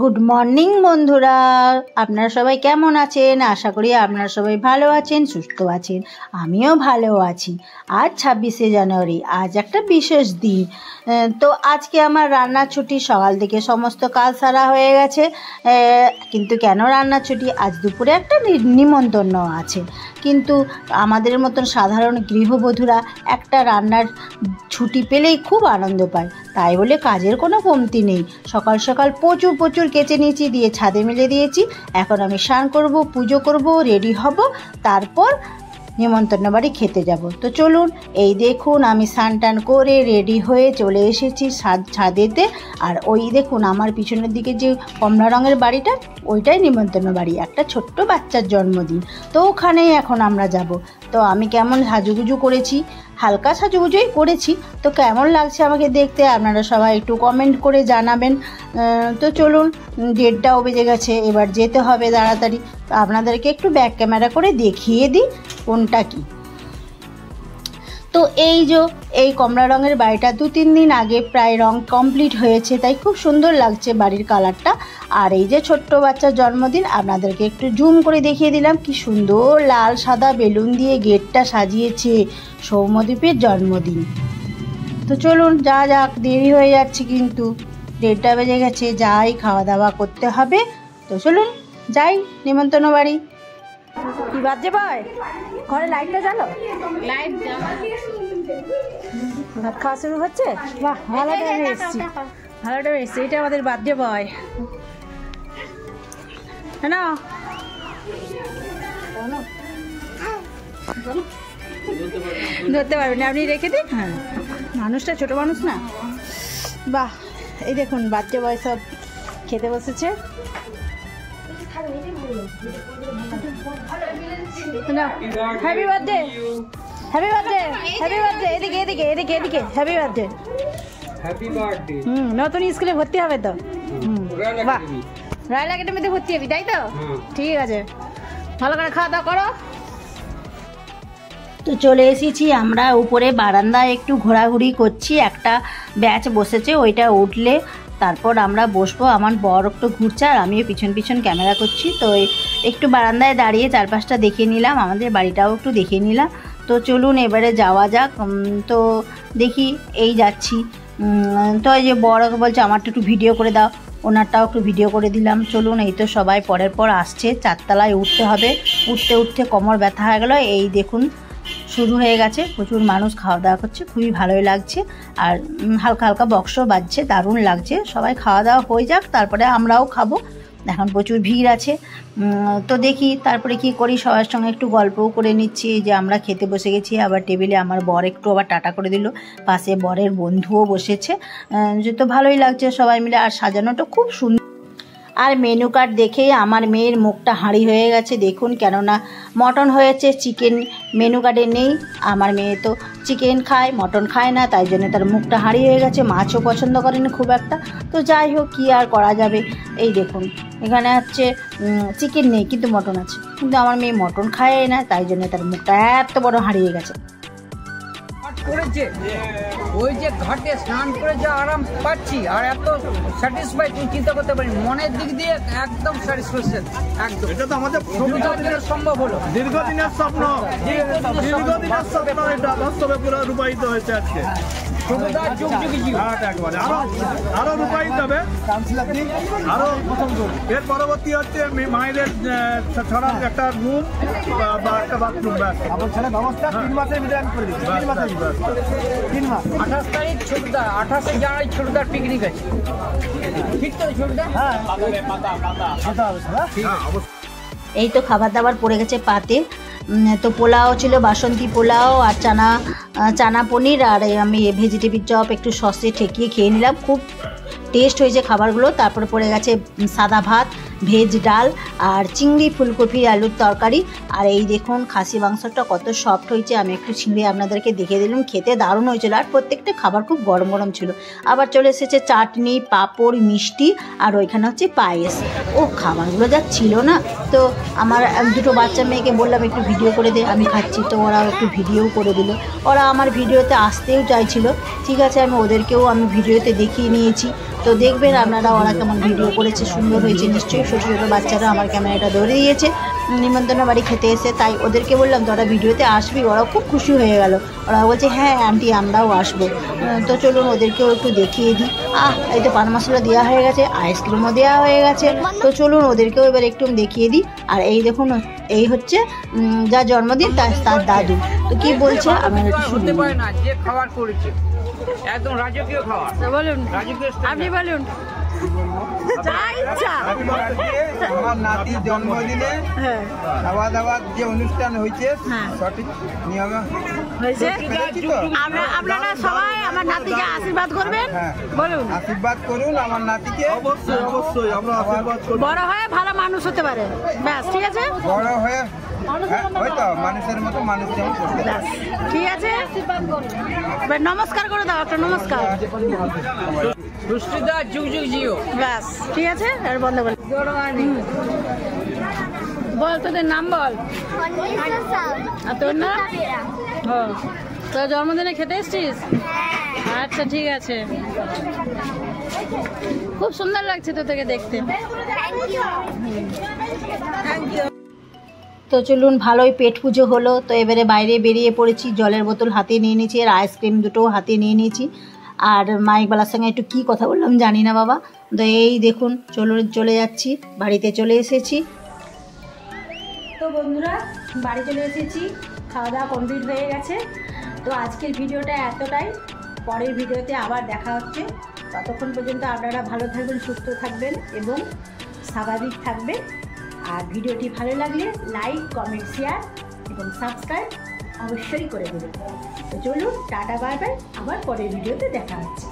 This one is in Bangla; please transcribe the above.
গুড মর্নিং বন্ধুরা, আপনারা সবাই কেমন আছেন? আশা করি আপনারা সবাই ভালো আছেন, সুস্থ আছেন। আমিও ভালো আছি। আজ 26শে জানুয়ারি, আজ একটা বিশেষ দিন। তো আজকে আমার রান্নার ছুটি, সকাল থেকে সমস্ত কাজ সারা হয়ে গেছে। কিন্তু কেন রান্নার ছুটি? আজ দুপুরে একটা নিমন্ত্রণ আছে। কিন্তু আমাদের মতন সাধারণ গৃহবধূরা একটা রান্নার ছুটি পেলেই খুব আনন্দ পায়। তাই বলে কাজের কোনো কমতি নেই। সকাল সকাল প্রচুর কেচে নিয়েছি, দিয়ে ছাদে মেলে দিয়েছি। এখন আমি স্নান করব, পুজো করব, রেডি হব, তারপর নিমন্ত্রণ বাড়ি খেতে যাব। তো চলুন, এই দেখুন আমি স্নান টান করে রেডি হয়ে চলে এসেছি ছাদেতে। আর ওই দেখুন আমার পিছনের দিকে যে কমলা রঙের বাড়িটা, ওইটাই নিমন্ত্রণ বাড়ি, একটা ছোট্ট বাচ্চার জন্মদিন। তো ওখানেই এখন আমরা যাব। তো আমি কেমন সাজুগুজু করেছি, হালকা সাজুগুজুই করেছি। তো কেমন লাগছে আমাকে দেখতে আপনারা সবাই একটু কমেন্ট করে জানাবেন। তো চলুন, 1:30টাও বেজে গেছে, এবার যেতে হবে তাড়াতাড়ি। তো আপনাদেরকে একটু ব্যাক ক্যামেরা করে দেখিয়ে দিই কোনটা কি। তো এই কমলা রঙের বাড়িটা 2-3 দিন আগে প্রায় রং কমপ্লিট হয়েছে, তাই খুব সুন্দর লাগছে বাড়ির কালারটা। আর এই যে ছোট্ট বাচ্চার জন্মদিন, আপনাদেরকে একটু জুম করে দেখিয়ে দিলাম কি সুন্দর লাল সাদা বেলুন দিয়ে গেটটা সাজিয়েছে। সৌম্যদীপের জন্মদিন। তো চলুন যা যাক, দেরি হয়ে যাচ্ছে কিন্তু, 1:30টা বেজে গেছে, যাই খাওয়া দাওয়া করতে হবে। তো চলুন যাই নিমন্ত্রণ বাড়ি। কি বাজছে ভাই? ঘরে লাইটটা জ্বালো, লাইট ভাত খাওয়া শুরু হচ্ছে। বাহ, ভালো টাইমে এসছি, ভালো টাইমে এসছি। এটা আমাদের বার্থডে বয়, হ্যাঁ না? ধরতে পারবেন, আপনি রেখে দিন। হ্যাঁ, মানুষটা ছোট মানুষ না। বাহ, এই দেখুন বার্থডে বয় সব খেতে বসেছে। Happy birthday, happy birthday, happy birthday. এদিকে এদিকে এদিকে এদিকে, হ্যাপি বার্থডে, হ্যাপি বার্থডে। নতুন স্কুলে ভর্তি হবে তো? বাহ, রয়্যাল একাডেমিতে ভর্তি হবি, তাই তো? ঠিক আছে, ভালো করে খাওয়া দাওয়া করো। তো চলে এসেছি আমরা উপরে বারান্দায়, একটু ঘোরাঘুরি করছি। একটা ব্যাচ বসেছে, ওইটা উঠলে তারপর আমরা বসবো। আমার বর একটু ঘুরছে আর আমিও পিছন ক্যামেরা করছি। তো একটু বারান্দায় দাঁড়িয়ে চারপাশটা দেখে নিলাম, আমাদের বাড়িটাও একটু দেখে নিলাম। তো চলুন এবারে যাওয়া যাক। তো দেখি এই যাচ্ছি। তো এই যে বর বলছে আমারটা একটু ভিডিও করে দাও, ওনারটাও একটু ভিডিও করে দিলাম। চলুন, এই তো সবাই পরের পর আসছে। 4তলায় উঠতে হবে, উঠতে কোমর ব্যথা হয়ে গেল। এই দেখুন শুরু হয়ে গেছে, প্রচুর মানুষ খাওয়া দাওয়া করছে, খুবই ভালোই লাগছে। আর হালকা হালকা বক্সও বাজছে, দারুণ লাগছে। সবাই খাওয়া দাওয়া হয়ে যাক, তারপরে আমরাও খাবো। এখন প্রচুর ভিড় আছে। তো দেখি তারপরে কি করি, সবার সঙ্গে একটু গল্পও করে নিচ্ছি যে আমরা খেতে বসে গেছি। আবার টেবিলে আমার বর একটু আবার টাটা করে দিল, পাশে বরের বন্ধুও বসেছে। যে তো ভালোই লাগছে সবাই মিলে, আর সাজানোটা খুব সুন্দর। আর মেনু কার্ড দেখেই আমার মেয়ের মুখটা হাঁড়ি হয়ে গেছে দেখুন, কেননা মটন হয়েছে, চিকেন মেনু কার্ডে নেই। আমার মেয়ে তো চিকেন খায়, মটন খায় না, তাই জন্য তার মুখটা হাঁড়ি হয়ে গেছে। মাছও পছন্দ করেন খুব একটা। তো যাই হোক, কী আর করা যাবে। এই দেখুন এখানে হচ্ছে চিকেন নেই কিন্তু মটন আছে, কিন্তু আমার মেয়ে মটন খায় না, তাই জন্য তার মুখটা এত বড় হারিয়ে গেছে। করেছে ওই যে ঘাটে স্নান করে যা আরাম পাচ্ছি, আর এত স্যাটিসফাই তুমি চিন্তা করতে পারি, মনের দিক দিয়ে একদম স্যাটিসফ্যাকশন। একদম এটা তো আমাদের সম্ভব হলো, দীর্ঘদিনের স্বপ্ন, এটা বাস্তবে পুরো রূপায়িত হয়েছে আজকে। আরো রূপায়িত হবে, আরো এর পরবর্তী হচ্ছে মায়েদের ছড়ার একটা রুম বা একটা বাথরুম, ব্যবস্থা 3 মাসের ভিতরে আমি করে দিচ্ছি। 3 মাস 28 তারিখ ছোটদা, 28শে জানুয়ারি ছোটদার পিকনিক আছে, ঠিক তো ছোটদা? হ্যাঁ, এই তো খাবার দাবার পড়ে গেছে পাতে। তো পোলাও ছিল, বাসন্তী পোলাও, আর চানা পনির, আর আমি ভেজিটেবিল চপ একটু সসে ঠেকিয়ে খেয়ে নিলাম। খুব টেস্ট হয়েছে খাবারগুলো। তারপরে পড়ে গেছে সাদা ভাত, ভেজ ডাল আর চিংড়ি ফুলকপি আলুর তরকারি। আর এই দেখুন খাসি মাংসটা কত সফট হয়েছে, আমি একটু ছিঁড়ে আপনাদেরকে দেখে দিলাম, খেতে দারুণ হয়েছিল। আর প্রত্যেকটা খাবার খুব গরম গরম ছিল। আবার চলে এসেছে চাটনি, পাঁপড়, মিষ্টি আর ওইখানে হচ্ছে পায়েস। ও খাবারগুলো যা ছিল না, তো আমার দুটো বাচ্চা মেয়েকে বললাম একটু ভিডিও করে দে, আমি খাচ্ছি, তো ওরা একটু ভিডিও করে দিল। ওরা আমার ভিডিওতে আসতেও চাইছিল, ঠিক আছে আমি ওদেরকেও ভিডিওতে দেখিয়ে নিয়েছি। তো দেখবেন আপনারা ওরা কেমন ভিডিও করেছে, সুন্দর হয়েছে নিশ্চয়ই। ছোটো ছোটো বাচ্চারা আমার ক্যামেরাটা ধরে দিয়েছে নিমন্ত্রণ বাড়ি খেতে এসে, তাই ওদেরকে বললাম তোরা ভিডিওতে আসবি, ওরাও খুব খুশি হয়ে গেল। ওরা বলছে হ্যাঁ আন্টি আমরাও আসবো। তো চলুন ওদেরকেও একটু দেখিয়ে দিই। এই তো পান মশলা দেওয়া হয়ে গেছে, আইসক্রিমও দেওয়া হয়ে গেছে, তো চলুন ওদেরকেও এবার একটু দেখিয়ে দিই। আর এই দেখুন এই হচ্ছে যা জন্মদিন তার দাদু, তো কি বলছে আমি একটু শুনতে পারি না। যে খাবার করেছে একদম রাজকীয় খাবার, বলুন আপনি বলুন। আমার নাতির জন্মদিনে খাওয়া দাওয়ার যে অনুষ্ঠান হয়েছে সঠিক নিয়মে হয়েছে। আপনারা সবাই আমার নাতিকে আশীর্বাদ করবেন, বলুন আশীর্বাদ করুন আমার নাতিকে। অবশ্যই অবশ্যই আমরা আশীর্বাদ করব, বড় হয়ে ভালো মানুষ হতে পারে, ব্যাস ঠিক আছে। বড় হয়ে হয়তো মানুষের মতো মানুষ যেমন করতে পারে, ঠিক আছে। নমস্কার করে দাও একটা, নমস্কার। সুস্থতা যুগ যুগ জিও, ব্যাস ঠিক আছে। আর বন্ধ করে বল, তোদের নাম বল। আর তোর নাম? ও তোর জন্মদিনে খেতে এসছিস? আচ্ছা ঠিক আছে, খুব সুন্দর লাগছে তো তোকে দেখতে। তো চলুন ভালোই পেট পুজো হলো। তো এবারে বাইরে বেরিয়ে পড়েছি, জলের বোতল হাতে নিয়ে নিয়েছি আর আইসক্রিম দুটোও হাতে নিয়ে নিয়েছি। আর মাইকবালার সঙ্গে একটু কি কথা বললাম জানি না বাবা। তো এই দেখুন চলে যাচ্ছি, বাড়িতে চলে এসেছি। তো বন্ধুরা বাড়ি চলে এসেছি, খাওয়া দাওয়া কমপ্লিট হয়ে গেছে। তো আজকের ভিডিওটা এতটাই, পরের ভিডিওতে আবার দেখা হচ্ছে। ততক্ষণ পর্যন্ত আপনারা ভালো থাকবেন, সুস্থ থাকবেন এবং স্বাভাবিক থাকবেন। আর ভিডিওটি ভালো লাগলে লাইক, কমেন্ট, শেয়ার এবং সাবস্ক্রাইব অবশ্যই করে দেবেন। তো চলুন টাটা বাই বাই, আবার পরের ভিডিওতে দেখা হচ্ছে।